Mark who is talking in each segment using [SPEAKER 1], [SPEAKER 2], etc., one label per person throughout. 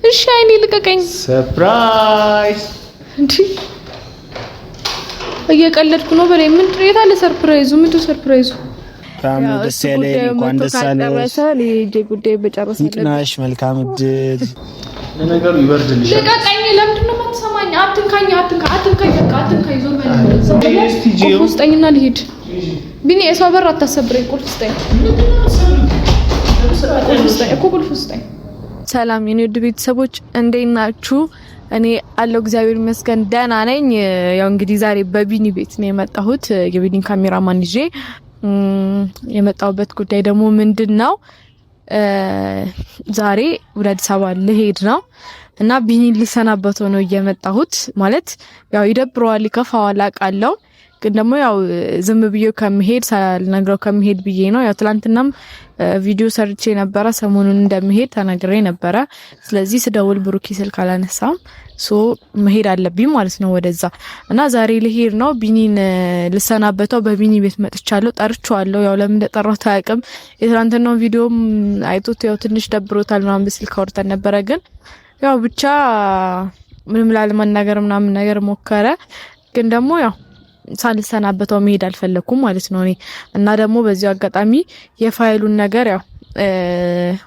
[SPEAKER 1] እሺ አይኔ ልቀቀኝ።
[SPEAKER 2] ሰርፕራይዝ
[SPEAKER 1] እንዴ እየቀለድኩ ነው በለኝ። ምንድን ነው የታለ ሰርፕራይዙ? ምንድን ሰርፕራይዙ?
[SPEAKER 2] ታም ደስ ያለኝ እንኳን ደስ አለሽ።
[SPEAKER 1] ልጄ ጉዳይ በጨረሰ
[SPEAKER 2] ይቅናሽ። መልካም እድል። ለነገሩ ይበርድልሽ።
[SPEAKER 1] ልቀቀኝ። ለምንድን ነው የማትሰማኝ? አትንካኝ፣ አትንካኝ፣ በቃ አትንካኝ። ዞር በል። ቁልፍ ስጠኝና ልሂድ። ቢኒ የሰው በር አታሰብረኝ። ቁልፍ ስጠኝ እኮ ቁልፍ ስጠኝ። ሰላም የኔ ውድ ቤተሰቦች እንዴት ናችሁ? እኔ አለው እግዚአብሔር ይመስገን ደህና ነኝ። ያው እንግዲህ ዛሬ በቢኒ ቤት ነው የመጣሁት። የቢኒን ካሜራማን ይዤ የመጣሁበት ጉዳይ ደግሞ ምንድነው? ዛሬ ወደ አዲስ አበባ ልሄድ ነው እና ቢኒን ልሰናበተው ነው እየመጣሁት። ማለት ያው ይደብረዋል፣ ይከፋዋል አውቃለሁ። ግን ደግሞ ያው ዝም ብዬው ከመሄድ ሳልነግረው ከመሄድ ብዬ ነው። ያው ትላንትናም ቪዲዮ ሰርቼ ነበረ፣ ሰሞኑን እንደምሄድ ተናግሬ ነበረ። ስለዚህ ስደውል ብሩኪ ስልክ አላነሳም። መሄድ አለብኝ ማለት ነው ወደዛ እና ዛሬ ልሄድ ነው። ቢኒን ልሰናበተው በቢኒ ቤት መጥቻለሁ። ጠርቼዋለሁ። ያው ለምን እንደጠራሁት አያውቅም። የትላንትናው ቪዲዮም አይቶት ያው ትንሽ ደብሮታል ምናምን በስልክ አውርተን ነበረ። ግን ያው ብቻ ምንም ላለመናገር ምናምን ነገር ሞከረ። ግን ደግሞ ያው ሳልሰናበተው መሄድ አልፈለኩም ማለት ነው እኔ እና ደግሞ በዚሁ አጋጣሚ የፋይሉን ነገር ያው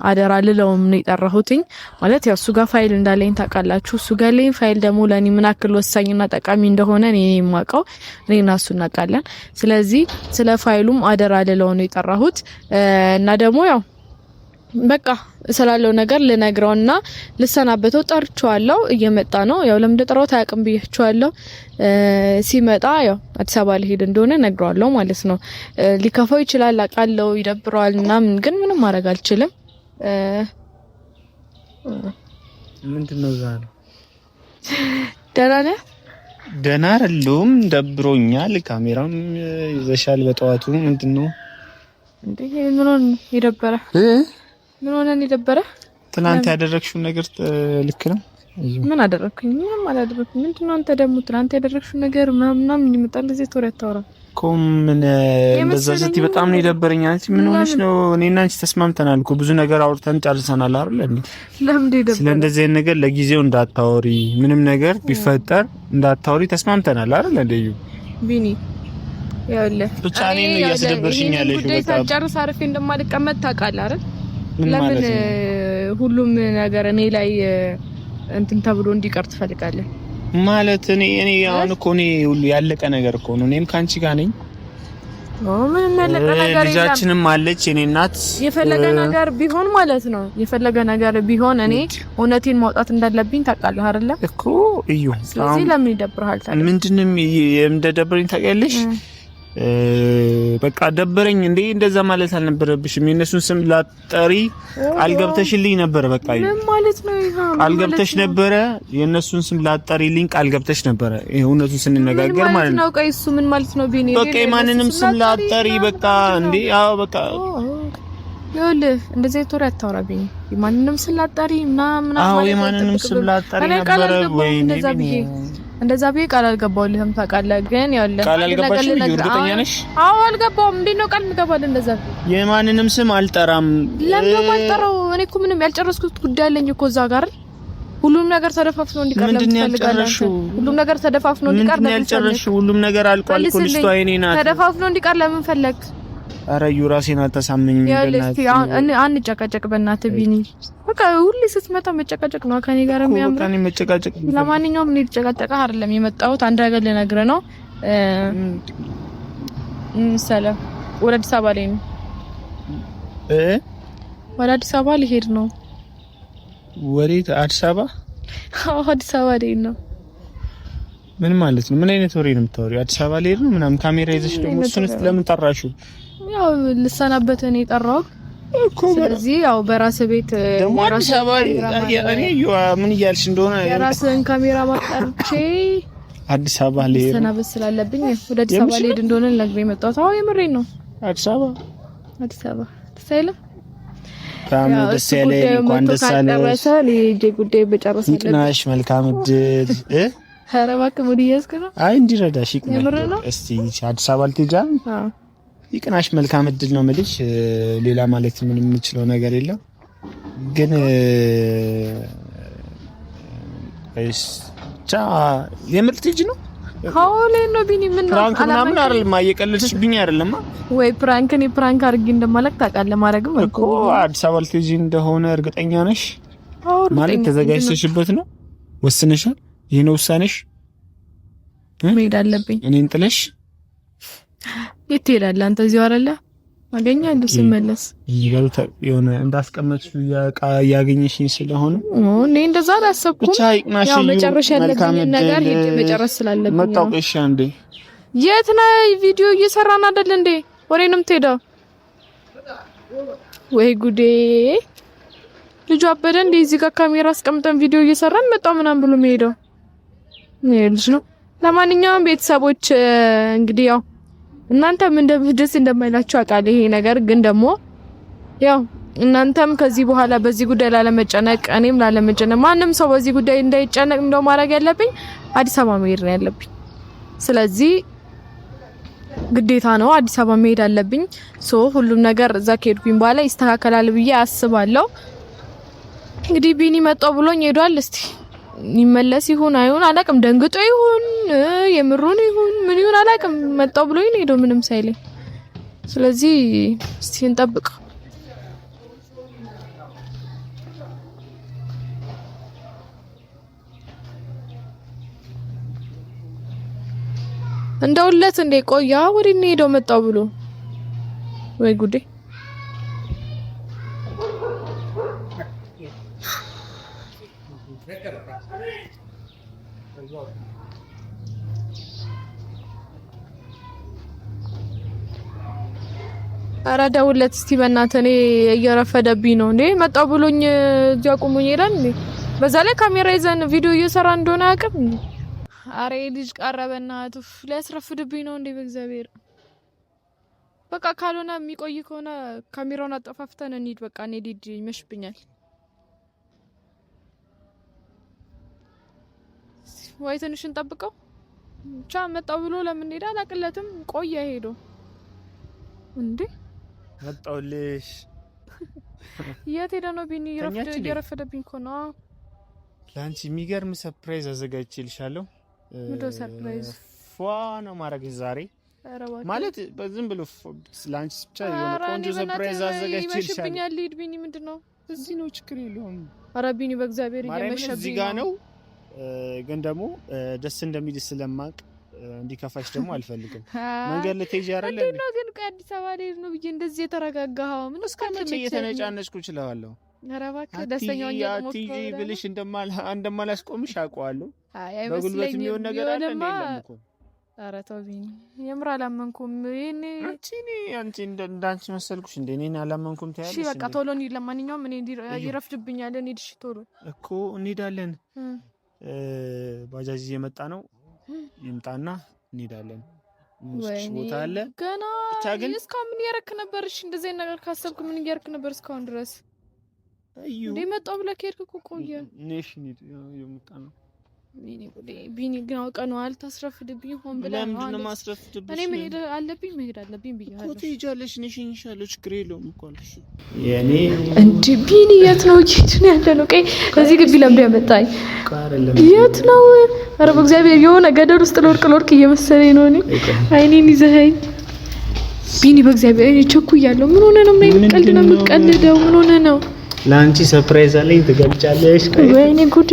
[SPEAKER 1] አደራ ልለውም ነው የጠራሁትኝ። ማለት ያው እሱ ጋር ፋይል እንዳለኝ ታውቃላችሁ። እሱ ጋር ላይ ፋይል ደግሞ ለኔ ምን አክል ወሳኝና ጠቃሚ እንደሆነ እኔ የማውቀው እኔና እሱ እናውቃለን። ስለዚህ ስለ ፋይሉም አደራ ልለው ነው የጠራሁት እና ደግሞ ያው በቃ ስላለው ነገር ልነግረውና ልሰናበተው ጠርቼዋለሁ። እየመጣ ነው። ያው ለምን እንደጠራሁት አያውቅም ብያችኋለሁ። ሲመጣ ያው አዲስ አበባ ልሄድ እንደሆነ ነግረዋለሁ ማለት ነው። ሊከፋው ይችላል አውቃለሁ፣ ይደብረዋል ምናምን፣ ግን ምንም ማድረግ አልችልም።
[SPEAKER 2] ምንድነው ዛሬ?
[SPEAKER 1] ደህና ነህ?
[SPEAKER 2] ደህና አይደለሁም፣ ደብሮኛል። ካሜራም ይዘሻል በጠዋቱ። ምንድነው
[SPEAKER 1] እንዴ? ምን ሆነ የደበረ? ምን ሆነ የደበረ?
[SPEAKER 2] ትናንት ያደረግሽው ነገር ልክ ነው?
[SPEAKER 1] ምን አደረኩኝ? ምንም አላደረኩም። ምንድነው አንተ ደግሞ ትናንት ያደረግሽው ነገር ምናምን ይመጣል እዚህ ቶሎ ያታወራ
[SPEAKER 2] ምን እንደዛ ስትይ በጣም ነው የደበረኝ። አንቺ ምን ሆነሽ ነው? እኔና አንቺ ተስማምተናል እኮ ብዙ ነገር አውርተን ጨርሰናል አይደል እንዴ?
[SPEAKER 1] ለምን ደበረ?
[SPEAKER 2] ስለ እንደዚህ አይነት ነገር ለጊዜው እንዳታወሪ፣ ምንም ነገር ቢፈጠር እንዳታወሪ ተስማምተናል አይደል እንዴ? ቢኒ
[SPEAKER 1] ያውልህ
[SPEAKER 2] ብቻ እኔን እያስደበርሽኝ ያለሽ
[SPEAKER 1] በቃ ሳልጨርስ አርፌ እንደማልቀመጥ ታውቃለህ አይደል?
[SPEAKER 2] ለምን
[SPEAKER 1] ሁሉም ነገር እኔ ላይ እንትን ተብሎ እንዲቀር ትፈልጋለህ
[SPEAKER 2] ማለት? እኔ አሁን እኮ እኔ ሁሉ ያለቀ ነገር እኮ ነው። እኔም ካንቺ ጋር ነኝ።
[SPEAKER 1] ምንም ያለቀ ነገር
[SPEAKER 2] ልጃችንም አለች። እኔ እናት
[SPEAKER 1] የፈለገ ነገር ቢሆን ማለት ነው የፈለገ ነገር ቢሆን እኔ እውነቴን ማውጣት እንዳለብኝ ታውቃለህ አይደለ
[SPEAKER 2] እኮ እዩ።
[SPEAKER 1] ስለዚህ ለምን ይደብርሃል ታዲያ?
[SPEAKER 2] ምንድነው እንደደበረኝ ታውቂያለሽ? በቃ ደበረኝ እንዴ? እንደዛ ማለት አልነበረብሽም። የነሱን ስም ላጠሪ አልገብተሽልኝ ነበር። በቃ
[SPEAKER 1] ምን ማለት ነው ይሄ?
[SPEAKER 2] አልገብተሽ ነበረ። የነሱን ስም ላጠሪልኝ ቃልገብተሽ ነበረ። ይሄ እውነቱን ስንነጋገር ማለት ነው።
[SPEAKER 1] ቆይ እሱ ምን ማለት ነው ቢኒ?
[SPEAKER 2] በቃ የማንንም ስም ላጠሪ በቃ እንዴ? አዎ በቃ
[SPEAKER 1] ይኸውልህ እንደዚህ ቶሎ አታወራ ቢኒ። የማንንም ስም ላጠሪ ምናምን
[SPEAKER 2] አዎ የማንንም ስም ላጠሪ ነበረ ወይ
[SPEAKER 1] እንደዛ ብዬ ቃል አልገባሁልህም ታውቃለህ። ግን ያውልህ
[SPEAKER 2] ቃል አልገባሽም? እርግጠኛ ነሽ?
[SPEAKER 1] አዎ አልገባሁም። እንዴት ነው ቃል የምገባልህ? እንደዛ
[SPEAKER 2] የማንንም ስም አልጠራም።
[SPEAKER 1] ለምን አልጠራው? እኔ እኮ ምንም ያልጨረስኩት ጉዳይ አለኝ እኮ እዛ ጋር። ሁሉም ነገር ተደፋፍኖ እንዲቀር ለምን ትፈልጋለህ? ሁሉም ነገር ተደፋፍኖ እንዲቀር ለምን
[SPEAKER 2] ያልጨረስሽው? ሁሉም ነገር አልቋል እኮ ልጅቷ የኔ ናት።
[SPEAKER 1] ተደፋፍኖ እንዲቀር ለምን ፈለግ?
[SPEAKER 2] ኧረ ራሴን አታሳምኝ።
[SPEAKER 1] በእናትህ አንጨቃጨቅ በእናትህ ቢኒ። በቃ ሁሌ ስትመጣ መጨቃጨቅ ነው ከኔ ጋር የሚያምር።
[SPEAKER 2] በቃ እኔ መጨቃጨቅ።
[SPEAKER 1] ለማንኛውም እኔ ልጨቃጨቅህ አይደለም የመጣሁት፣ አንድ ነገር ልነግርህ ነው። ሰላም ወደ አዲስ አበባ ላይ ነው። ወደ አዲስ አበባ ልሄድ ነው።
[SPEAKER 2] ወዴት? አዲስ አበባ?
[SPEAKER 1] አዎ አዲስ አበባ ላይ ነው።
[SPEAKER 2] ምን ማለት ነው? ምን አይነት ወሬ ነው የምታወሪው? አዲስ አበባ ልሄድ ነው ምናምን ካሜራ ይዘሽ ደግሞ እሱን ለምን ጠራሽው?
[SPEAKER 1] ያው ልሰናበት ነው የጠራሁት እኮ። ስለዚህ ያው በራስ ቤት
[SPEAKER 2] ደግሞ አዲስ አበባ እኔ ምን እያልሽ እንደሆነ
[SPEAKER 1] የራስን ካሜራ ማጣርቼ
[SPEAKER 2] አዲስ አበባ ልሄድ
[SPEAKER 1] ልሰናበት ስላለብኝ ወደ አዲስ አበባ ልሄድ እንደሆነ ልነግርህ የመጣሁት። አዎ የምሬን ነው።
[SPEAKER 2] አዲስ አበባ
[SPEAKER 1] ደስ አይልም?
[SPEAKER 2] በጣም ደስ ያለኝ እንኳን ደስ አለሽ።
[SPEAKER 1] ልጄ ጉዳይ በጨረሰ
[SPEAKER 2] ይቅናሽ። መልካም እድል።
[SPEAKER 1] ኧረ እባክህ ሙድ እያዝክ ነው።
[SPEAKER 2] አይ እንዲረዳሽ ይቅናሽ። እስቲ አዲስ አበባ ልትሄጂ? አዎ ይቅናሽ። መልካም እድል ነው የምልሽ። ሌላ ማለት ምንም የምችለው ነገር የለም። ግን እሺ ቻ የምልትጅ ነው
[SPEAKER 1] ሀውሌ ነው ቢኒ ምን ነው
[SPEAKER 2] ፕራንክ ምናምን አይደለም እየቀለድሽ ቢኒ አይደለም
[SPEAKER 1] ወይ ፕራንክ እኔ ፕራንክ አድርጌ እንደማለቅ ታውቃለህ ማድረግም
[SPEAKER 2] እኮ አዲስ አበባ ልትሄጂ እንደሆነ እርግጠኛ ነሽ ማለት ተዘጋጅተሽበት ነው ወስነሻል ይሄ ነው ውሳኔሽ
[SPEAKER 1] መሄድ አለብኝ
[SPEAKER 2] እኔን ጥለሽ
[SPEAKER 1] የት ትሄዳለህ አንተ እዚሁ አይደለ አገኛለሁ ስመለስ
[SPEAKER 2] ይገሩታ የሆነ እንዳስቀመጥሽ ያገኘሽኝ ስለሆነ
[SPEAKER 1] እኔ እንደዛ አላሰብኩም ያው መጨረሻ ያለብኝ ነገር ሄጄ መጨረስ ስላለብኝ
[SPEAKER 2] መጣው እሺ አንዴ
[SPEAKER 1] የት ነህ ቪዲዮ እየሰራን አይደል እንዴ ወሬንም ትሄዳው ወይ ጉዴ ልጅ አበደ እንዴ እዚህ ጋር ካሜራ አስቀምጠን ቪዲዮ እየሰራን መጣው ምናምን ብሎ መሄደው ልጅ ነው ለማንኛውም ቤተሰቦች እንግዲህ ያው እናንተም ደስ እንደማይላችሁ አውቃለሁ ይሄ ነገር ግን ደግሞ ያው እናንተም ከዚህ በኋላ በዚህ ጉዳይ ላለመጨነቅ እኔም ላለመጨነቅ ማንም ሰው በዚህ ጉዳይ እንዳይጨነቅ እንደው ማድረግ ያለብኝ አዲስ አበባ መሄድ ነው ያለብኝ ስለዚህ ግዴታ ነው አዲስ አበባ መሄድ አለብኝ ሁሉም ነገር እዛ ከሄድኩኝ በኋላ ይስተካከላል ብዬ አስባለሁ እንግዲህ ቢኒ መጣው ብሎኝ ሄዷል እስቲ ይመለስ ይሁን አይሁን አላቅም ደንግጦ ይሁን የምሩን ይሁን ምን ይሁን አላቅም መጣው ብሎኝ ሄዶ ምንም ሳይለኝ ስለዚህ እስቲ እንጠብቅ እንደውለት እንደ ቆያ ወዲኔ ሄዶ መጣው ብሎ ወይ ጉዴ አራዳውለት እስቲ በእናትህ እኔ እየረፈደብኝ ነው እንዴ መጣው ብሎኝ እዚያ ቆሞኝ ይላል እንዴ በዛ ላይ ካሜራ ይዘን ቪዲዮ እየሰራ እንደሆነ አያውቅም እንዴ አሬ ልጅ ቀረበናቱ ሊያስረፍድብኝ ነው እንዴ በእግዚአብሔር በቃ ካልሆነ የሚቆይ ከሆነ ካሜራውን አጠፋፍተን እንሂድ በቃ እኔ ዲዲ ይመሽብኛል ወይ ትንሽ እንጠብቀው ብቻ መጣው ብሎ ለምን ሄዳ አላቅለትም ቆየ ሄዶ እንዴ
[SPEAKER 2] መጣውልሽ
[SPEAKER 1] የት ሄደ ነው ቢኒ ይረፍደብኝ እኮ ነው
[SPEAKER 2] ላንቺ የሚገርም ሰርፕራይዝ አዘጋጅቼልሻለሁ
[SPEAKER 1] ምንድነው ሰርፕራይዝ
[SPEAKER 2] ፏ ነው ማረግ ዛሬ ማለት በዝም ብሎ ላንቺ ብቻ የሆነ ቆንጆ ሰርፕራይዝ አዘጋጅቼልሻለሁ
[SPEAKER 1] ይመሽብኛል ሊድ ቢኒ ምንድነው
[SPEAKER 2] እዚህ ነው ችግር የለውም
[SPEAKER 1] ኧረ ቢኒ በእግዚአብሔር እየመሸብኝ
[SPEAKER 2] እዚህ ጋር ነው ግን ደግሞ ደስ እንደሚል ስለማቅ እንዲከፋሽ ደግሞ አልፈልግም መንገድ ልትሄጂ አይደል
[SPEAKER 1] እንዴ ነው ግን አዲስ አበባ ላይ ነው ብዬ እንደዚህ የተረጋጋው ምን
[SPEAKER 2] እስከመቼ እየተነጫነጭኩ እችላለሁ
[SPEAKER 1] ኧረ እባክህ ደስተኛው ነው
[SPEAKER 2] ቲጂ ብልሽ እንደማላስቆምሽ አውቀዋለሁ በጉልበት የሚሆን ነገር አለ እንዴ የለም እኮ
[SPEAKER 1] ኧረ ተው ቢኒ የምር አላመንኩም
[SPEAKER 2] አንቺ እንዳንቺ መሰልኩሽ እንዴ እኔን አላመንኩም ታያለሽ
[SPEAKER 1] እሺ በቃ ቶሎ እንሂድ ለማንኛውም እኔ ይረፍድብኛል እንሂድ እሺ ቶሎ
[SPEAKER 2] እኮ እንሄዳለን ባጃጅ እየመጣ ነው ይምጣና እንሄዳለን ሙስኪ ቦታ አለ
[SPEAKER 1] ገና እስካሁን ምን ያረክ ነበር እሺ እንደዚህ ነገር ካሰብክ ምን ያረክ ነበር እስካሁን ድረስ እዩ እንደመጣው ብለህ ከሄድክ እኮ ቆየ ነሽ ይመጣ ነው ቢኒ ግን አውቀህ ነው አልታስረፍድብኝ ሆን ብለህ
[SPEAKER 2] ለምን ማስረፍድብኝ
[SPEAKER 1] እኔ መሄድ አለብኝ ብያለሁ
[SPEAKER 2] እኮ ትሄጃለሽ ነሽ እንሻለው ችግር የለውም እኮ አልኩሽ የኔ
[SPEAKER 1] እንዴ ቢኒ የት ነው እየሄድን ያለ ነው ቀይ እዚህ ግቢ ለምዶ ያመጣኝ የት ነው ኧረ በእግዚአብሔር የሆነ ገደል ውስጥ ለወርቅ እየመሰለኝ ነው እኔ አይኔን ይዘኸኝ ቢኒ በእግዚአብሔር እኔ ቸኩያለሁ ምን ሆነ ነው ቀልድ ነው የምትቀልደው ምን ሆነ ነው
[SPEAKER 2] ላንቺ ሰርፕራይዝ አለኝ ትገልጫለሽ
[SPEAKER 1] ወይኔ ጉዴ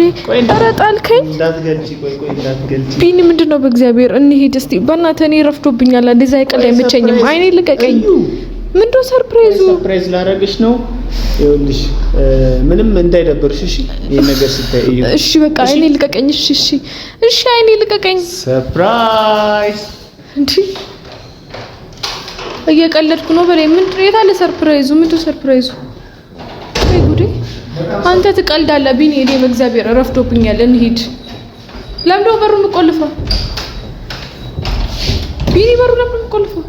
[SPEAKER 1] ኧረ ጣልከኝ
[SPEAKER 2] እንዳትገልጪ እንዳትገልጪ
[SPEAKER 1] ቢኒ ምንድነው በእግዚአብሔር እንሂድ እስቲ በእናትህ እኔ ረፍዶብኛል እንደዛ አይቀል አይመቸኝም አይኔ ልቀቀኝ ምንድነው ሰርፕራይዝ
[SPEAKER 2] ላደርግሽ ነው ይኸውልሽ ምንም እንዳይደብርሽ እሺ ይሄን ነገር ስታይ
[SPEAKER 1] እሺ በቃ አይኔ ልቀቀኝ እሺ አይኔ ልቀቀኝ
[SPEAKER 2] ሰርፕራይዝ
[SPEAKER 1] እንዴ እየቀለድኩ ነው በላይ ምንድነው የታለ ሰርፕራይዙ ምንድነው ሰርፕራይዙ ጉዴ አንተ ትቀልዳለህ ቢኒ እኔ በእግዚአብሔር ረፍዶብኛል እንሂድ ለምዶ በሩን ቆልፈው ቢኒ በሩን ለምን ቆልፈው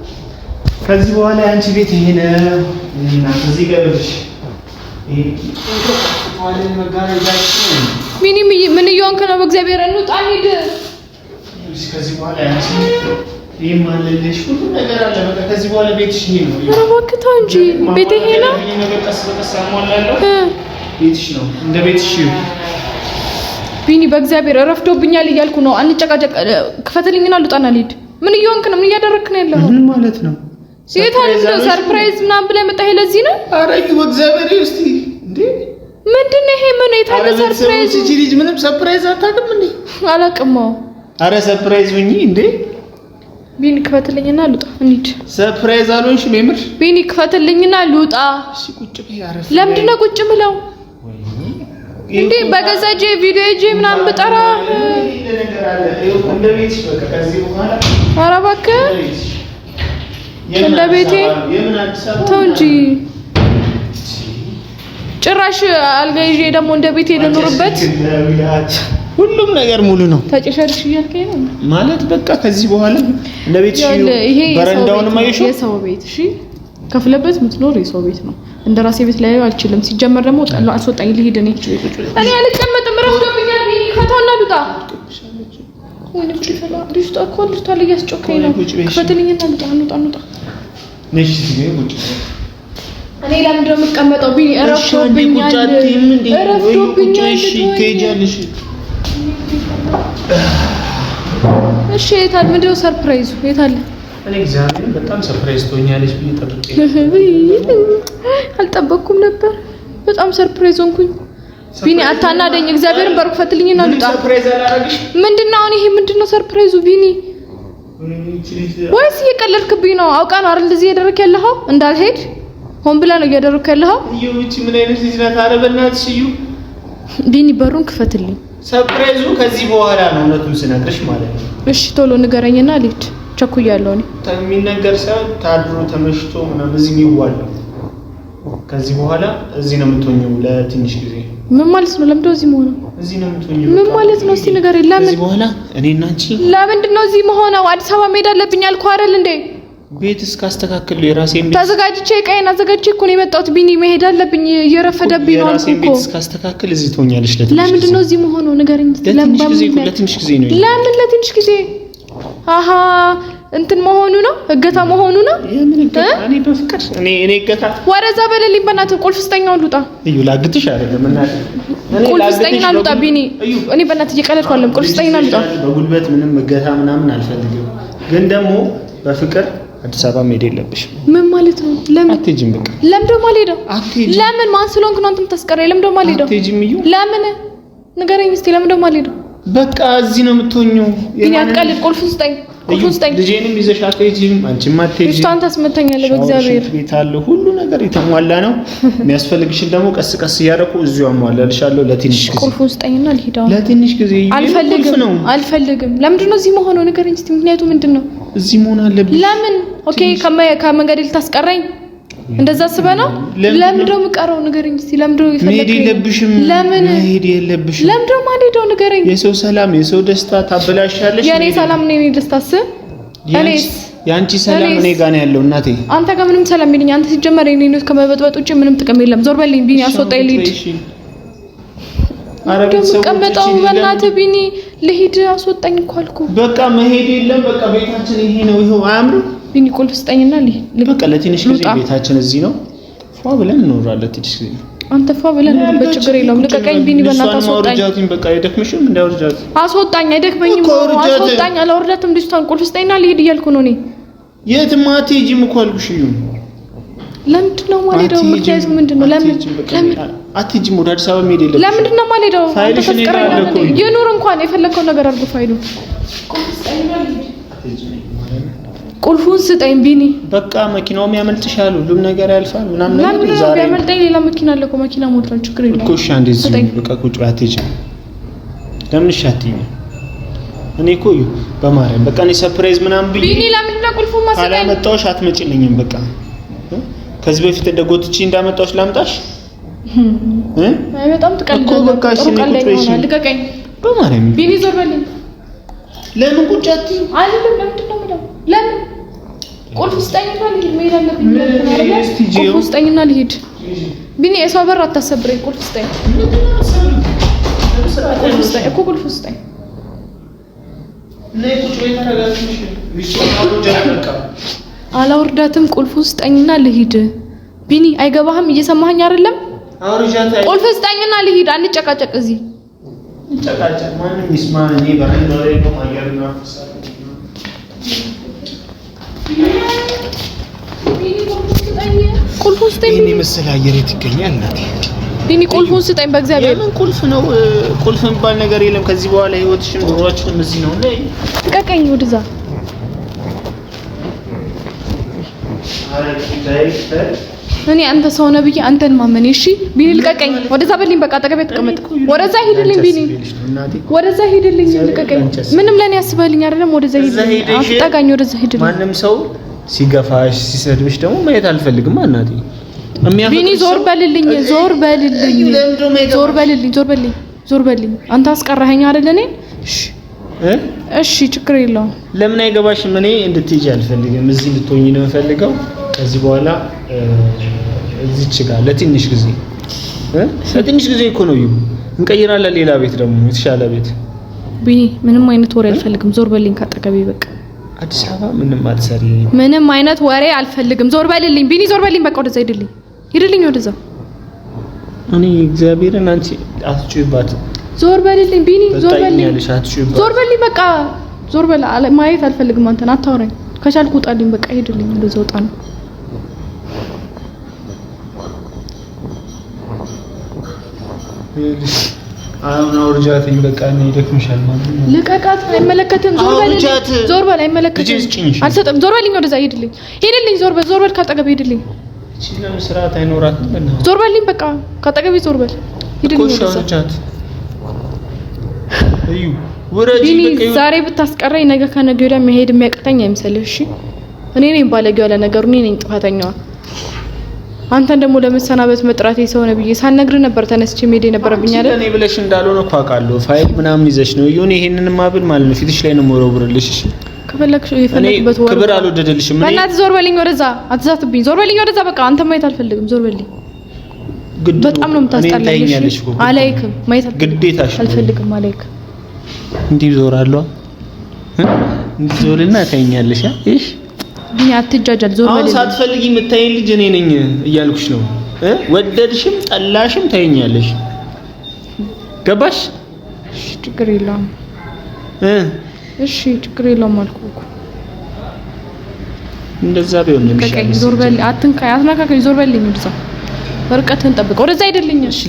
[SPEAKER 2] ከዚህ በኋላ አንቺ ቤት ይሄ ነው እና እዚህ ገብርሽ ይሄ ታለን መጋረጃሽ
[SPEAKER 1] ቢኒ ምን እየሆንክ ነው በእግዚአብሔር እንውጣ እንሂድ
[SPEAKER 2] ከዚህ በኋላ አንቺ ይሄ ማለልሽ ሁሉ ነገር አለ በቃ ከዚህ በኋላ ቤትሽ ነው
[SPEAKER 1] ረባክታ እንጂ ቤቴ ይሄ ነው
[SPEAKER 2] ነገር ቀስ በቀስ አሟላለሁ ቤትሽ ነው እንደ ቤትሽ
[SPEAKER 1] ቢኒ በእግዚአብሔር ረፍዶብኛል እያልኩ ነው። አንጨቃጨቅ። ክፈትልኝና ልውጣና ልሂድ። ምን እየሆንክ ነው? ምን እያደረክ ነው ያለው?
[SPEAKER 2] ምን ማለት ነው?
[SPEAKER 1] ሲታን ሰርፕራይዝ ምናምን ብለህ መጣህ ለዚህ ነው?
[SPEAKER 2] ኧረ በእግዚአብሔር እስቲ እንዴ
[SPEAKER 1] ምንድነው ይሄ? ምን የታለ ሰርፕራይዝ?
[SPEAKER 2] እቺ ልጅ ምንም ሰርፕራይዝ አታውቅም እንዴ?
[SPEAKER 1] አላውቅም።
[SPEAKER 2] ኧረ ሰርፕራይዝ ሁኚ እንዴ!
[SPEAKER 1] ቢኒ ክፈትልኝና ልውጣ እንሂድ።
[SPEAKER 2] ሰርፕራይዝ አልሆንሽም የምር?
[SPEAKER 1] ቢኒ ክፈትልኝና ልውጣ።
[SPEAKER 2] እሺ ቁጭ በይ። አረፍ
[SPEAKER 1] ለምንድን ነው ቁጭ ብለው እንዴ? በገዛ ጄ ቪዲዮ ጄ ምናምን ብጠራ
[SPEAKER 2] ነገር አለ። ይኸው እንደ ቤትሽ በቃ ከዚህ በኋላ
[SPEAKER 1] ኧረ እባክህ እንደ ቤቴ ተው እንጂ። ጭራሽ አልጋ ይዤ ደግሞ እንደ ቤቴ ልኖርበት።
[SPEAKER 2] ሁሉም ነገር ሙሉ ነው።
[SPEAKER 1] ተጨሸርሽ እያልከኝ ነው
[SPEAKER 2] ማለት በቃ ከዚህ በኋላ እንደ ቤትሽ በረንዳውን ማይሽው
[SPEAKER 1] የሰው ቤት እሺ፣ ከፍለበት ምትኖር የሰው ቤት ነው። እንደራሴ ቤት ላይ አልችልም። ሲጀመር ደግሞ አስወጣኝ ልሂድ። እኔ አልቀመጥም። ረፍዶብኛል። ቢኒ ከተውና ልውጣ። ወይኔ ቁጭ ፈላ ልጅቷ እኮ ልጅቷ ላይ ያስጮከኝ ነው። ክፈትልኝና ልውጣ።
[SPEAKER 2] ነሽ ሲገኝ ቁጭ
[SPEAKER 1] እኔ ለምንድን ነው የምቀመጠው? ቢኒ ረፍዶብኛል።
[SPEAKER 2] እሺ ትሄጃለሽ።
[SPEAKER 1] እሺ የታል? ምንድነው ሰርፕራይዙ? የታለ?
[SPEAKER 2] እኔ እግዚአብሔርን በጣም ሰርፕራይዝ ትሆኛለሽ ብዬ ጠብቄ
[SPEAKER 1] አልጠበቅኩም ነበር። በጣም ሰርፕራይዝ ሆንኩኝ። ቢኒ አታናደኝ። እግዚአብሔርን በሩክ ፈትልኝና ልውጣ።
[SPEAKER 2] ሰርፕራይዝ አላረግሽ።
[SPEAKER 1] ምንድነው አሁን ይሄ? ምንድነው ሰርፕራይዙ? ቢኒ ወይስ እየቀለድክብኝ ነው? አውቃ ነው አይደል እንደዚህ እያደረክ ያለኸው? እንዳልሄድ ሆን ብላ ነው እያደረክ ያለኸው?
[SPEAKER 2] እዩ እቺ ምን አይነት ልጅ ናት? ኧረ በእናትሽ እዩ።
[SPEAKER 1] ቢኒ በሩን ክፈትልኝ።
[SPEAKER 2] ሰርፕራይዙ ከዚህ በኋላ ነው እውነቱን ስነግርሽ ማለት ነው።
[SPEAKER 1] እሺ ቶሎ ንገረኝና ልሂድ። ቸኩያለሁ። እኔ
[SPEAKER 2] የሚነገር ሳይሆን ታድሮ ተመሽቶ ምናምን እዚህ የሚዋለው ከዚህ በኋላ እዚህ ነው የምትሆኚው ለትንሽ ጊዜ።
[SPEAKER 1] ምን ማለት ነው? ለምንድነው እዚህ መሆነው?
[SPEAKER 2] እዚህ ነው የምትሆኚው።
[SPEAKER 1] ምን ማለት ነው? እስቲ ንገረኝ። ለምን
[SPEAKER 2] ከዚህ በኋላ እኔና አንቺ
[SPEAKER 1] ለምንድን ነው እዚህ መሆነው? አዲስ አበባ መሄድ አለብኝ አልኩህ አይደል እንዴ?
[SPEAKER 2] ቤት እስካስተካክል የራሴን ቤት
[SPEAKER 1] ተዘጋጅቼ ቀይና ዘጋጅቼ እኮ ነው የመጣሁት። ቢኒ መሄድ አለብኝ። እየረፈደብኝ ነው አልኩህ እኮ።
[SPEAKER 2] ቤት እስካስተካክል እዚህ ትሆኛለሽ ለትንሽ ጊዜ።
[SPEAKER 1] ለምንድን ነው እዚህ መሆነው? ንገረኝ እስቲ።
[SPEAKER 2] ለትንሽ ጊዜ ነው።
[SPEAKER 1] ለምን ለትንሽ ጊዜ? አሃ እንትን መሆኑ ነው? እገታ መሆኑ ነው?
[SPEAKER 2] የምን እገታ? እኔ በፍቅር እኔ እገታ
[SPEAKER 1] ወረዛ በለልኝ። በእናትህ ቁልፍ ስጠኛው ልውጣ።
[SPEAKER 2] እዩ ላግጥሽ አይደለም እና
[SPEAKER 1] ቁልፍ ስጠኝና ልውጣ። ቢኒ እኔ በእናትህ እየቀለድኩ አይደለም። ቁልፍ ስጠኝና ልውጣ።
[SPEAKER 2] በጉልበት ምንም እገታ ምናምን አልፈልግም። ግን ደግሞ በፍቅር አዲስ አበባ መሄድ የለብሽም።
[SPEAKER 1] ምን ማለት ነው? ለምን
[SPEAKER 2] አትሄጂም? በቃ
[SPEAKER 1] ለምን ደሞ አልሄድም?
[SPEAKER 2] አትሄጂም?
[SPEAKER 1] ለምን? ማን ስለሆንክ ነው አንተም ታስቀረኝ? ለምን ደሞ አልሄድም?
[SPEAKER 2] አትሄጂም? እዩ
[SPEAKER 1] ለምን ንገረኝ እስቲ። ለምን ደሞ አልሄድም?
[SPEAKER 2] በቃ እዚህ ነው የምትሆኚው።
[SPEAKER 1] ግን ያትቀልድ። ቁልፉን ስጠኝ። ቁልፉን ስጠኝ።
[SPEAKER 2] ልጄንም ይዘሽ አትሄጂም። አንቺም አትሄጂም።
[SPEAKER 1] እሷን ታስመታኛለህ። በእግዚአብሔር
[SPEAKER 2] ቤት አለ፣ ሁሉ ነገር የተሟላ ነው። የሚያስፈልግሽን ደግሞ ቀስ ቀስ እያደረኩ እዚሁ አሟላልሻለሁ ለትንሽ ጊዜ።
[SPEAKER 1] ቁልፉን ስጠኝና ልሂድ።
[SPEAKER 2] ለትንሽ ጊዜ
[SPEAKER 1] አልፈልግም። ለምንድን ነው እዚህ መሆነው? ንገረኝ እስቲ። ምክንያቱ ምንድን ነው?
[SPEAKER 2] እዚህ መሆን አለብሽ።
[SPEAKER 1] ለምን? ኦኬ ከመንገድ ልታስቀረኝ እንደዛ አስበህ ነው? ለምን ደሞ የምቀረው? ንገረኝ እስቲ። ለምን ደሞ ይፈልግ?
[SPEAKER 2] መሄድ የለብሽም።
[SPEAKER 1] ለምን
[SPEAKER 2] መሄድ የለብሽም?
[SPEAKER 1] ለምን ደሞ ማልሄደው? ንገረኝ።
[SPEAKER 2] የሰው ሰላም የሰው ደስታ ታበላሻለሽ።
[SPEAKER 1] የኔ ሰላም ነው የኔ ደስታስ? እኔስ
[SPEAKER 2] ያንቺ ሰላም እኔ ጋር ነው ያለው እናቴ።
[SPEAKER 1] አንተ ጋር ምንም ሰላም የለኝ። አንተ ሲጀመር የኔ ነው ከመበጥበጥ ውጪ ምንም ጥቅም የለም። ዞር በልኝ ቢኒ። አስወጣኝ ልሂድ። አረጋግጥ ቀመጣው። በእናትህ ቢኒ ልሂድ። አስወጣኝ እኮ አልኩህ።
[SPEAKER 2] በቃ መሄድ የለም። በቃ ቤታችን ይሄ ነው። ይሄው አያምርም?
[SPEAKER 1] ቢኒ ቁልፍ ስጠኝና ልሂድ።
[SPEAKER 2] በቃ ለትንሽ ጊዜ ቤታችን እዚህ ነው። ፏ ብለን እንኖራለን ትንሽ ጊዜ።
[SPEAKER 1] አንተ ፏ ብለን ነው፣ በችግር የለውም። ልቀቀኝ ቢኒ በእናትህ አስወጣኝ።
[SPEAKER 2] በቃ አይደክምሽም? እንዳወርጃት።
[SPEAKER 1] አስወጣኝ። አይደክመኝም። አስወጣኝ። አላወርዳትም ልጅቷን። ቁልፍ ስጠኝና ልሂድ እያልኩ ነው እኔ።
[SPEAKER 2] የትም አትሄጂም እኮ አልኩሽ።
[SPEAKER 1] ለምንድን ነው የማልሄደው? ምክንያቱ ምንድን ነው? ለምን
[SPEAKER 2] አትሄጂም? ወደ አዲስ አበባ መሄድ የለብሽም።
[SPEAKER 1] ለምንድን ነው የማልሄደው? አንተ ተስቀረኝ። ይኑር እንኳን የፈለከው ነገር አድርጎ ፋይሉ። ቁልፉን ስጠኝ ቢኒ።
[SPEAKER 2] በቃ መኪናውም ያመልጥሻል፣ ሁሉም ነገር ያልፋል ምናምን ነገር።
[SPEAKER 1] ለምን ነው ያመልጠኝ? ሌላ መኪና አለ እኮ። መኪና ሞልቷል። ችግር የለውም
[SPEAKER 2] እኮ። እሺ አንዴ እዚህ በቃ ቁጭ በይ። አትሄጂም? ለምን? እሺ አትይኝ። እኔ እኮ በማርያም በቃ እኔ ሰርፕራይዝ ምናምን ብዬ
[SPEAKER 1] ቢኒ፣ ለምንድን ነው ቁልፉን ማሰጠኝ?
[SPEAKER 2] ካላመጣሁሽ አትመጪልኝም። በቃ ከዚህ በፊት እንደጎትቼ እንዳመጣሁሽ ላምጣሽ?
[SPEAKER 1] አይ በጣም ትቀልዳለህ እኮ። በቃ እሺ ልቀቀኝ
[SPEAKER 2] በማርያም
[SPEAKER 1] ቢኒ። ዞር በልኝ።
[SPEAKER 2] ለምን ቁጭ አትይኝ?
[SPEAKER 1] አይደለም ለምንድን ነው የምለው? ለምን? ቁልፍ ስጠኝና ልሂድ። መሄድ አለብኝ። ቁልፍ ስጠኝና ልሂድ ቢኒ። የሰው በር አታሰብረኝ። ቁልፍ ስጠኝ። ቁልፍ ስጠኝ እኮ። ቁልፍ ስጠኝ።
[SPEAKER 2] ነይ ቁጭ በይ። ተረጋግተሽ
[SPEAKER 1] አላወርዳትም። ቁልፍ ስጠኝና ልሂድ ቢኒ። አይገባህም? እየሰማኸኝ አይደለም? ቁልፍ ስጠኝና ልሂድ። አንጨቃጨቅ እዚህ።
[SPEAKER 2] ጨቃጨቅ ማንም ይስማ። እኔ በረንዳ ላይ ነው አየርና ፍሳት
[SPEAKER 1] ቁልፉን ስጠኝ።
[SPEAKER 2] እኔ መሰለ አየር ይገኛል እናቴ።
[SPEAKER 1] ቢኒ ቁልፉን ስጠኝ በእግዚአብሔር።
[SPEAKER 2] የምን ቁልፍ ነው? ቁልፍ የሚባል ነገር የለም ከዚህ በኋላ ህይወትሽም ኑሯችንም እዚህ ነው። ላይ
[SPEAKER 1] ልቀቀኝ ወደዛ። እኔ አንተ ሰው ነህ ብዬ አንተን ማመኔ። እሺ ቢኒ ልቀቀኝ። ወደዛ በልኝ በቃ አጠገቤ ተቀመጥ። ወደዛ ሂድልኝ ቢኒ፣ ወደዛ ሂድልኝ ልቀቀኝ። ምንም ለኔ ያስበልኝ አይደለም። ወደዛ ሂድልኝ፣ አትጠጋኝ። ወደዛ ሂድልኝ።
[SPEAKER 2] ማንም ሰው ሲገፋሽ ሲሰድብሽ ደግሞ ማየት አልፈልግም እናቴ።
[SPEAKER 1] ቢኒ ዞር በልልኝ፣ ዞር በልልኝ፣ ዞር በልልኝ፣ ዞር በልልኝ፣ ዞር በልልኝ። አንተ አስቀራኸኝ አይደል እኔን? እሺ ችግር የለውም።
[SPEAKER 2] ለምን አይገባሽም? እኔ እንድትሄጂ አልፈልግም። እዚህ እንድትሆኚ ነው የምፈልገው። ከዚህ በኋላ እዚች ጋር ለትንሽ ጊዜ ለትንሽ ጊዜ እኮ ነው እንቀይራለን። ሌላ ቤት ደግሞ የተሻለ ቤት።
[SPEAKER 1] ቢኒ ምንም አይነት ወሬ አልፈልግም። ዞር በልልኝ ካጠገቤ በቃ።
[SPEAKER 2] አዲስ አበባ ምንም አትሰሪ።
[SPEAKER 1] ምንም አይነት ወሬ አልፈልግም። ዞር በልልኝ ቢኒ፣ ዞር በልልኝ በቃ። ወደዛ ሂድልኝ፣ ሂድልኝ ወደዛ።
[SPEAKER 2] እኔ እግዚአብሔርን አንቺ አትጩይባት።
[SPEAKER 1] ዞር በልልኝ ቢኒ፣ ዞር በልልኝ፣ ዞር በልልኝ በቃ። ዞር በል። ማየት አልፈልግም። አንተን አታወራኝ። ከቻልኩ ውጣልኝ በቃ። ሂድልኝ ወደዛ፣ ውጣ ነው።
[SPEAKER 2] አሁን አውርጃትኝ በቃ። እኔ ይደክምሻል ማለት ነው።
[SPEAKER 1] ልቀቃት። አይመለከትም። ዞር በልልኝ፣ ዞር በል። አይመለከትም። አልሰጥም። ዞር በልልኝ ወደዛ። ሂድልኝ፣ ሂድልኝ። ዞር በል፣ ዞር በል ካጠገቤ ሂድልኝ።
[SPEAKER 2] እቺ ለመስራት አይኖራትም በእናትህ።
[SPEAKER 1] ዞር በልልኝ በቃ ካጠገቤ ዞር በል። ሂድልኝ ወደዛ።
[SPEAKER 2] እዩ ወረጂ በቃ።
[SPEAKER 1] ዛሬ ብታስቀረኝ ነገ ከነገ ወዲያ መሄድ የሚያቅተኝ አይምሰልህ። እሺ እኔ ነኝ ባለጌው ያለ ነገሩ፣ እኔ ነኝ ጥፋተኛዋ። አንተን ደግሞ ለመሰናበት መጥራቴ ሰው ነው ብዬ ሳልነግር ነበር ተነስቼ መሄድ የነበረብኝ አይደል?
[SPEAKER 2] እኔ ብለሽ እንዳልሆነ እኮ አውቃለሁ። ፋይል ምናምን ይዘሽ ነው ይሁን። ይሄንን ማብል ማለት ነው ፊትሽ ላይ ነው የምወረውርልሽ። እሺ ከፈለግሽ የፈለግበት ወር ክብር አልወደደልሽም። በእናትህ ዞር በልኝ ወደዛ፣ አትዛትብኝ። ዞር በልኝ ወደዛ በቃ። አንተ ማየት አልፈልግም። ዞር በልኝ። በጣም ነው የምታስጠላኝ። አላይክም፣ ማየት ግዴታሽ ነው።
[SPEAKER 1] አልፈልግም፣ አላይክም።
[SPEAKER 2] እንዲህ ዞራለሁ፣ እንዲህ ዞርና ታይኛለሽ። እሺ
[SPEAKER 1] ቢኒ አትጃጃል። ዞር በልኝ።
[SPEAKER 2] አሁን ሳትፈልጊ የምታይኝ ልጅ እኔ ነኝ እያልኩሽ ነው። ወደድሽም ጠላሽም ታይኛለሽ። ገባሽ?
[SPEAKER 1] እሺ ችግር የለውም። እሺ ችግር የለውም አልኩህ እኮ።
[SPEAKER 2] እንደዛ ቢሆን ነው የሚሻለው።
[SPEAKER 1] ዞር በልኝ። አትንካኝ፣ አትነካከኝ። ዞር በልኝ ወደዛ። ወረቀትን ጠብቅ። ወደዛ አይደለኝ። እሺ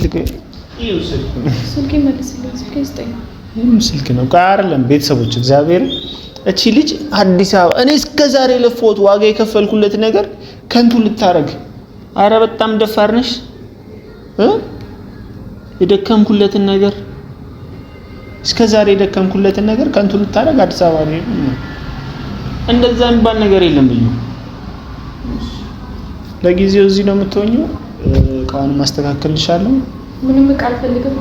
[SPEAKER 1] ስልኬ መልስልኝ። ስልኬ ስጠኝ።
[SPEAKER 2] ምንም ስልክ ነው አይደለም። ቤተሰቦች እግዚአብሔር እቺ ልጅ አዲስ አበባ እኔ እስከዛሬ ለፎት ዋጋ የከፈልኩለት ነገር ከንቱ ልታረግ። አረ በጣም ደፋር ነሽ። የደከምኩለትን ነገር እስከዛሬ የደከምኩለትን ነገር ከንቱ ልታረግ አዲስ አበባ ነው። እንደዛ የሚባል ነገር የለም ብዩ። ለጊዜው እዚህ ነው የምትሆኚው። እቃውን ማስተካከልልሻለሁ።
[SPEAKER 1] ምንም እቃ አልፈልግም።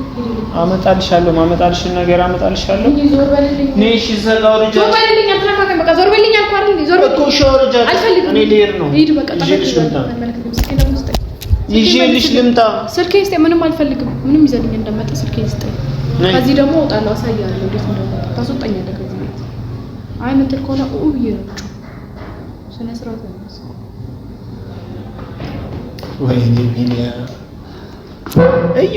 [SPEAKER 2] አመጣልሻለሁ። ማመጣልሽን ነገር አመጣልሻለሁ።
[SPEAKER 1] ዞር በልልኝ።
[SPEAKER 2] ነሽ ዘጋው ልጅ።
[SPEAKER 1] ዞር በልልኝ። አትነካከኝ በቃ። ዞር በልልኝ አልኩህ አይደል? ዞር በልልኝ እኮ ሻወር ጃ። እኔ ልሄድ ነው። ሂድ በቃ። ይዤልሽ ልምጣ። ስልኬ ስጠኝ። ምንም አልፈልግም። ምንም ይዘልኝ እንደመጣ ስልኬ ስጠኝ። ከዚህ ደግሞ እወጣለሁ። አሳያለሁ እንዴት እንደወጣ። ታስወጣኛለህ ከዚህ ቤት። አይ ምትል ከሆነ ብዬ ነው ስነ ስርዓት ነው።
[SPEAKER 2] ወይኔ ቢኒያ እዩ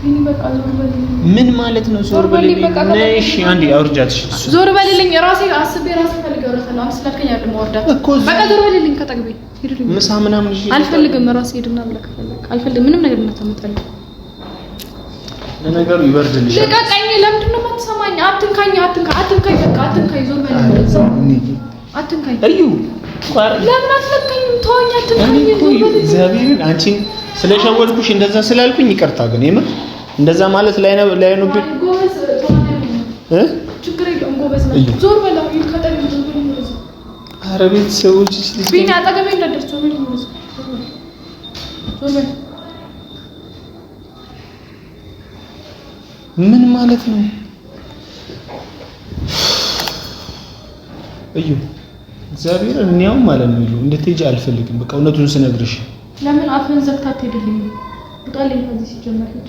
[SPEAKER 1] ቢኒ በቃ ዞር በልልኝ።
[SPEAKER 2] ምን ማለት ነው ዞር በልልኝ? ነሽ አንዴ አውርጃት።
[SPEAKER 1] ዞር በልልኝ። ራሴ አስቤ ራሴ ፈልገው ረተና አስላከኝ አይደል? ማወርዳት በቃ ዞር በልልኝ። ከጠግቤ ሄድልኝ።
[SPEAKER 2] ምሳ ምናምን እሺ
[SPEAKER 1] አልፈልግም። ራሴ ሄድና ብለህ ከፈለክ አልፈልግም። ምንም ነገር እንዳታመጣልኝ።
[SPEAKER 2] ለነገሩ ይበርድልሽ።
[SPEAKER 1] ልቀቀኝ። ለምንድን ነው የማትሰማኝ? አትንካኝ፣ አትንካኝ በቃ አትንካኝ። ዞር በልልኝ። አትንካኝ።
[SPEAKER 2] እዩ
[SPEAKER 1] ለምን አትለቀኝም? ተወኝ። አትንካኝ። ዞር በልልኝ።
[SPEAKER 2] እግዚአብሔርን አንቺን ስለሸወድኩሽ እንደዛ ስላልኩኝ ይቅርታ። ግን የምር እንደዛ ማለት ላይ ነው
[SPEAKER 1] ጎበዝ ችግር የለውም። ጎበዝ ነው። ዞር በለው። ከጠገቤ ዞር በልኝ።
[SPEAKER 2] ኧረ ቤተሰቦች
[SPEAKER 1] ቢኒ አጠገቤ እንዳትደርስ። ዞር በልኝ። ዞር በል።
[SPEAKER 2] ምን ማለት ነው? እዩ እግዚአብሔር እኛው ማለት ነው እዩ እንድትሄጂ አልፈልግም። በቃ እውነቱን ስነግርሽ
[SPEAKER 1] ለምን አፍን ዘግታ ትሄድልኝ? ውጣልኝ ከዚህ ሲጀመር ሂድ።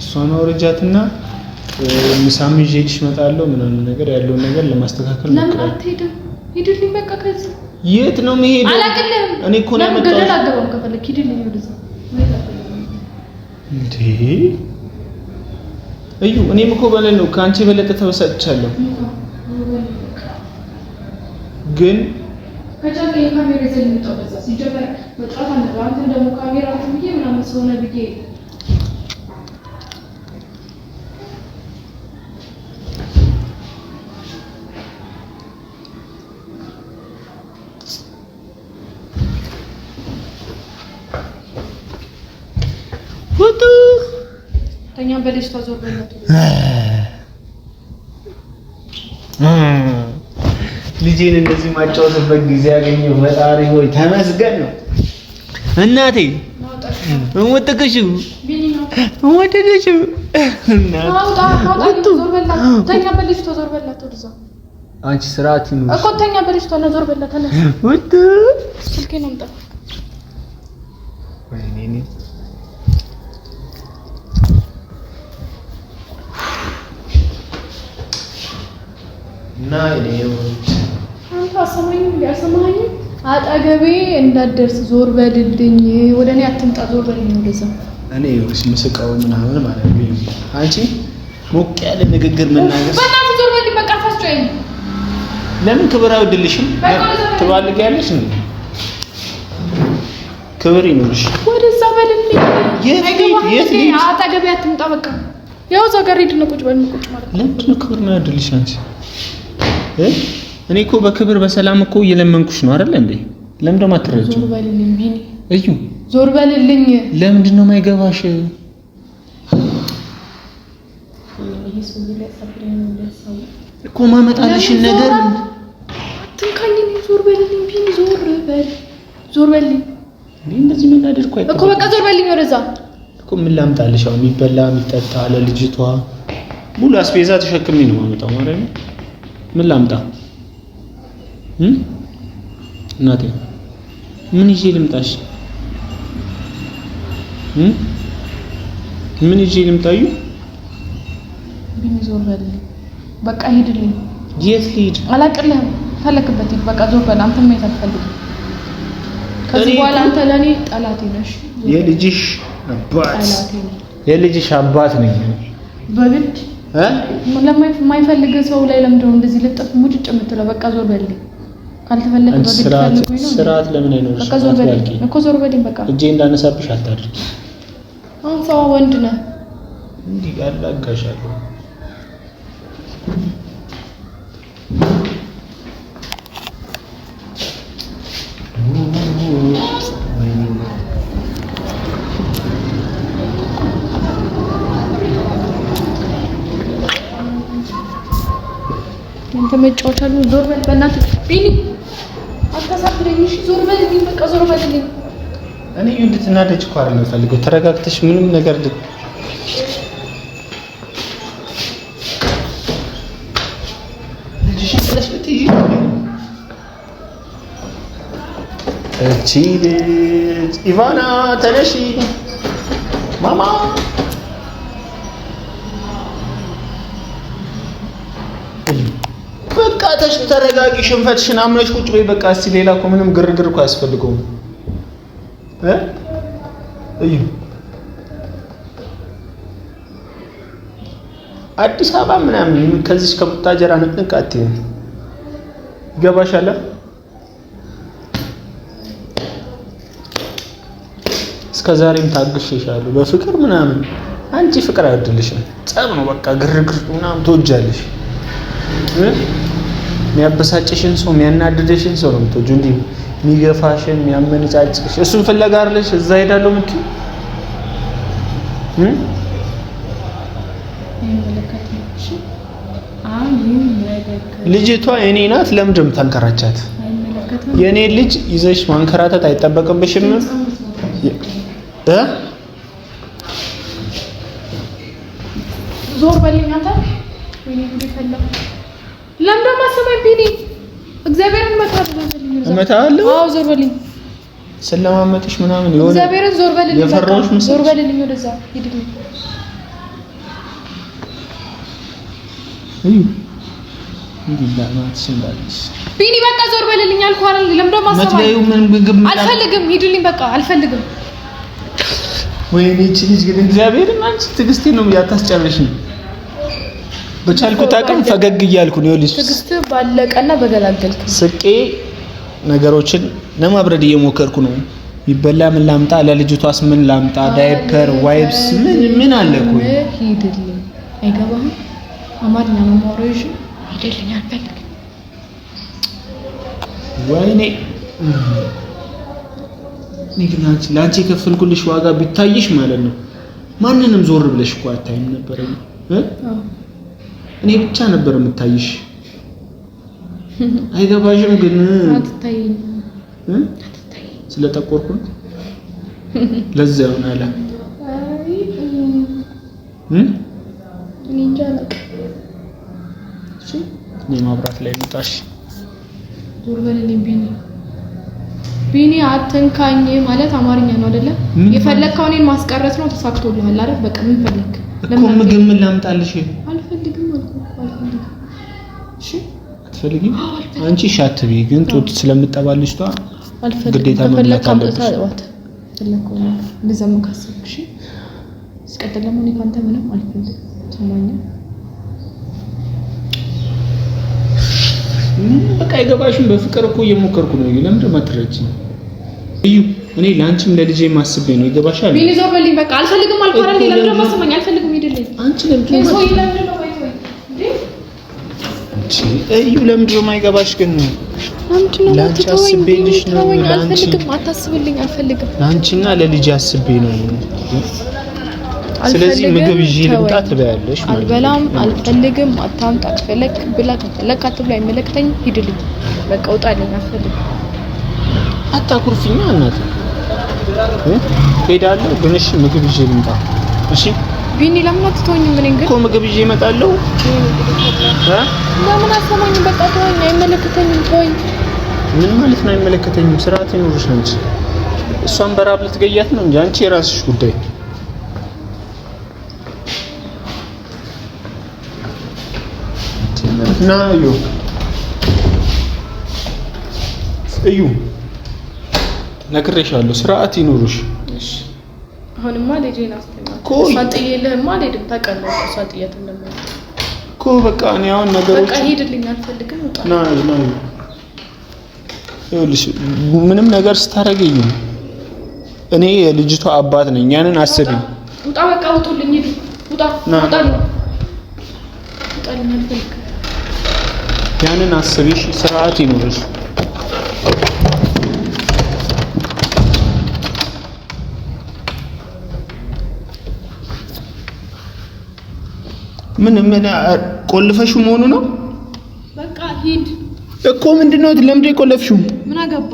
[SPEAKER 2] እሷን አውርጃትና ምሳም ይዤልሽ እመጣለሁ ምናምን ነገር ያለውን ነገር ለማስተካከል ነው።
[SPEAKER 1] ለምን አትሄድም? ሂድልኝ በቃ ከዚህ።
[SPEAKER 2] የት ነው መሄድ?
[SPEAKER 1] አላቅልህም።
[SPEAKER 2] እኔ እኮ ነው የመጣሁት።
[SPEAKER 1] ገደል አገባም ከፈለክ ሂድልኝ ወደዛ።
[SPEAKER 2] እንዴ እዩ እኔም እኮ በለን ነው ካንቺ በለጠ ተበሳጭቻለሁ ግን
[SPEAKER 1] ከቻለ የካሜራ ይዘን እንጣበዛ ሲጀመር ወጣታ ነው አንተ ደግሞ ካሜራ ትምዬ ምናምን ሰውነ ብዬ
[SPEAKER 2] ወጡ
[SPEAKER 1] ተኛ በልጅ ተዞር በለቱ
[SPEAKER 2] ልጄን እንደዚህ ማጫወትበት ጊዜ ያገኘው ፈጣሪ ሆይ ተመስገን ነው እናቴ ወጥከሽ ወደደሽ
[SPEAKER 1] እናቴ ዞር በላት ተኛ በልጅ ተዞር በላት ወደዛ
[SPEAKER 2] አንቺ ስርዓት ነው
[SPEAKER 1] እኮ ተኛ በልጅ ተዞር በላት አለ
[SPEAKER 2] ወጥ
[SPEAKER 1] ስልኬን አምጣ
[SPEAKER 2] ወይኔ ናይኔው
[SPEAKER 1] አንተ አሰማኝ አጠገቤ እንዳትደርስ ዞር በልልኝ ወደኔ አትምጣ ዞር በልልኝ ወደዛ
[SPEAKER 2] እኔ ወይስ መስቀው ምናምን ማለት ነው አንቺ ሞቅ ያለ ንግግር መናገር
[SPEAKER 1] በእናትህ ዞር በልልኝ በቃ ታስጨኝ
[SPEAKER 2] ለምን ክብር አይወድልሽም ትባልጊያለሽ ነው ክብር ይኖርሽ
[SPEAKER 1] ወደዛ በልልኝ የት አጠገቤ አትምጣ በቃ ያው እዛ ጋር ሄድን ቁጭ በል ቁጭ ማለት
[SPEAKER 2] ለምንድን ነው ክብር ነው ያወድልሽ አንቺ እኔ እኮ በክብር በሰላም እኮ እየለመንኩሽ ነው አይደል እንዴ ለምን ደማ አትረጂው
[SPEAKER 1] ዞር በልልኝ ቢኒ
[SPEAKER 2] እዩ
[SPEAKER 1] ዞር በልልኝ
[SPEAKER 2] ለምንድን ነው የማይገባሽ እኮ ማመጣልሽን ነገር
[SPEAKER 1] ትንካኝ ዞር በልልኝ ቢኒ ዞር በልልኝ
[SPEAKER 2] እንደዚህ ምን አደርኩ አይደል
[SPEAKER 1] እኮ በቃ ዞር በልልኝ ወደዛ
[SPEAKER 2] እኮ ምን ላምጣልሽ አሁን የሚበላ የሚጠጣ ለልጅቷ ሙሉ አስቤዛ ተሸክሜ ነው ማመጣው ማለት ነው ምን ላምጣ እናቴ ምን ይዤ ልምጣሽ ምን ይዤ ልምጣዩ
[SPEAKER 1] ቢኒ ዞር በልልኝ በቃ ሂድልኝ
[SPEAKER 2] የት ልሂድ
[SPEAKER 1] አላቅልህም ፈለክበት ሂድ በቃ ዞር በል አንተ ማየት አልፈልግም ከዚህ በኋላ አንተ ለኔ ጠላቴ ነሽ
[SPEAKER 2] የልጅሽ አባት የልጅሽ አባት ነኝ
[SPEAKER 1] በግድ ለማይፈልግ ሰው ላይ ለምንድነው እንደዚህ ልጥፍ ሙጭጭ የምትለው በቃ ዞር በልልኝ ካልተፈለገ በግድ ፈልጉኝ ነው
[SPEAKER 2] ስርዓት ለምን አይኖርሽ
[SPEAKER 1] በቃ ዞር በልልኝ እኮ ዞር በልልኝ በቃ
[SPEAKER 2] እጄ እንዳነሳብሽ አታድርጊ
[SPEAKER 1] አሁን ሰው ወንድ ነህ
[SPEAKER 2] እንዲህ ያላጋሻለሁ
[SPEAKER 1] ተመጫወቻሉ ዞር በል በእናትህ ቢኒ አታሳፍረኝ እሺ ዞር በልልኝ በቃ ዞር በልልኝ
[SPEAKER 2] እኔ እንድትናደጅ እኮ አይደለም ፈልገው ተረጋግተሽ ምንም ነገር ልጅሽ ስለሽ ብትይ እቺ ልጅ ኢቫና ተነሺ ማማ በቃ ተረጋጊ ሽንፈትሽን አምነሽ ቁጭ በይ በቃ እስቲ ሌላ እኮ ምንም ግርግር እኮ አያስፈልገውም እዩ አዲስ አበባ ምናምን ከዚህ ከቡታጀራ ንቅንቃት ይገባሻል እስከዛሬም ታግሼሻለሁ በፍቅር ምናምን አንቺ ፍቅር አይወድልሽም ጸብ ነው በቃ ግርግር ምናምን ትወጃለሽ የሚያበሳጭሽን ሰው የሚያናድድሽን ሰው ነው የምትወጂው እንዴ የሚገፋሽን የሚያመነጫጭሽ እሱን ፍለጋ አይደለሽ እዛ ሄዳለሁ የምትይው ልጅቷ የኔ ናት ለምንድን ነው የምታንከራቻት የኔ ልጅ ይዘሽ ማንከራተት አይጠበቅብሽም
[SPEAKER 1] ዞር በልኝ አንተ ወይኔ ጉዴ ፈላ ለምን ደማ ሰማይ ቢኒ እግዚአብሔርን
[SPEAKER 2] እመታለሁ
[SPEAKER 1] አዎ ዞር በልኝ
[SPEAKER 2] ስለማመጥሽ ምናምን ይሆነ
[SPEAKER 1] እግዚአብሔርን ዞር በልልኝ ዞር በልልኝ ወደዛ ሂድልኝ
[SPEAKER 2] እንዲላማት ሲምባልሽ
[SPEAKER 1] ቢኒ በቃ ዞር በልልኝ አልኩህ አይደል ለምን ደማ ሰማይ
[SPEAKER 2] መትለዩ ምን ምግብ
[SPEAKER 1] አልፈልግም ሂድልኝ በቃ አልፈልግም
[SPEAKER 2] ወይኔ እቺ ልጅ ግን እግዚአብሔርን አንቺ ትዕግስቴን ነው ያታስጨርሽኝ። በቻልኩት አቅም ፈገግ እያልኩ ነው ልጅ
[SPEAKER 1] ትዕግስት ባለቀና በገላገልክ
[SPEAKER 2] ስቄ ነገሮችን ለማብረድ እየሞከርኩ ነው። ይበላ ምን ላምጣ፣ ለልጅቷስ ምን ላምጣ፣ ዳይፐር ዋይፕስ ምን አለ እኮ
[SPEAKER 1] ሂድልኝ። አይገባህም አማርኛ መማሪያሽ ሂድልኝ አልፈልግም።
[SPEAKER 2] ወይኔ ንግናች ላንቺ የከፈልኩልሽ ዋጋ ቢታይሽ ማለት ነው ማንንም ዞር ብለሽ እኮ አታይም ነበር እኔ ብቻ ነበር የምታይሽ። አይገባሽም ግን
[SPEAKER 1] አትታይኝ
[SPEAKER 2] ስለጠቆርኩ ለዛው ነው አለ እኔ እንጃለቅ እሺ እኔ ማብራት ላይ ልጣሽ
[SPEAKER 1] ዞር በልልኝ ቢኒ አትንካኝ ማለት አማርኛ ነው አይደለ? የፈለከው እኔን ማስቀረት ነው። ተሳክቶልሃል አይደል? በቃ ምን ፈለክ?
[SPEAKER 2] እኮ ምግብ ምን ላምጣልሽ?
[SPEAKER 1] አልፈልግም አልፈልግም። እሺ
[SPEAKER 2] አትፈልጊም? አንቺ ሻትቢ ግን ጡት ስለምጠባልሽ ቷ ግዴታ መብላት አለብሽ። ፈለከው እንደዛም ካሰብክ እሺ። እስከተለ ደግሞ እኔ ካንተ ምንም አልፈልግም። ሰማኛ በቃ አይገባሽም። በፍቅር እኮ እየሞከርኩ ነው። ለምን ማትረጂ እዩ? እኔ ላንቺም ለልጄ ማስቤ ነው። ይገባሻል?
[SPEAKER 1] ቢኒ ዞር በልኝ። በቃ አልፈልግም አልኩ አይደል? ለምን ማሰማኝ? አልፈልግም። ሄድልኝ።
[SPEAKER 2] አንቺ ለምን ነው እዩ? ለምን ነው የማይገባሽ ግን? ላንቺ አስቤልሽ ነው። ላንቺ
[SPEAKER 1] አታስብልኝ። አልፈልግም።
[SPEAKER 2] ላንቺና ለልጄ አስቤ ነው። ስለዚህ ምግብ ይዤ ልምጣ ትበያለሽ ማለት ነው።
[SPEAKER 1] አልበላም፣ አልፈልግም። አታምጣ። ፈለክ ብላ ፈለክ አትብላ። አይመለከተኝም። ሂድልኝ። በቃ ውጣልኝ። አልፈልግም።
[SPEAKER 2] አታኩርፊኛ እናት ሄዳለሁ ግን እሺ ምግብ ይዤ ልምጣ። እሺ
[SPEAKER 1] ቢኒ ለምን አትተወኝም? ምን እንግዲህ
[SPEAKER 2] እኮ ምግብ ይዤ እመጣለሁ።
[SPEAKER 1] ለምን አትሰማኝም? በቃ ተወኝ። አይመለከተኝም። ተወኝ።
[SPEAKER 2] ምን ማለት ነው አይመለከተኝም? ስርዓት ይኖርሽ አንቺ። እሷን በራብ ልትገያት ነው እንጂ አንቺ የራስሽ ጉዳይ። ና እዩ ነግሬሻለሁ፣ ስርዓት ይኖርሽ።
[SPEAKER 1] እሺ አሁንማ ልጄን አስተምራ ሳጥየለህማ አልሄድም። ታውቃለህ ሳጥየት እንደማይሆን
[SPEAKER 2] እኮ በቃ እኔ አሁን ነገሮች
[SPEAKER 1] በቃ ሄድልኝ። አልፈልግም። ውጣ።
[SPEAKER 2] ና ይኸውልሽ ምንም ነገር ስታረገኝ እኔ የልጅቷ አባት ነኝ። ያንን አስቢ።
[SPEAKER 1] ውጣ። በቃ ውጡልኝ። ሂዱ። ውጣ። ውጣ ነው ውጣልኝ። አልፈልግም።
[SPEAKER 2] ያንን አስቢሽ፣ ስርዓት ይኖርሽ። ምን ቆልፈሽው መሆኑ ነው?
[SPEAKER 1] በቃ ሂድ
[SPEAKER 2] እኮ ምንድነው? ለምንድን ነው የቆለፍሽው?
[SPEAKER 1] ምን አገባ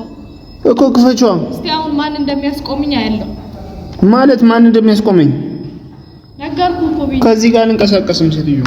[SPEAKER 2] እኮ ክፈችዋ።
[SPEAKER 1] እስቲ አሁን ማን እንደሚያስቆመኝ አያለሁ።
[SPEAKER 2] ማለት ማን እንደሚያስቆመኝ
[SPEAKER 1] ነገርኩህ እኮ ቢኒ።
[SPEAKER 2] ከዚህ ጋር አልንቀሳቀስም ሴትዮ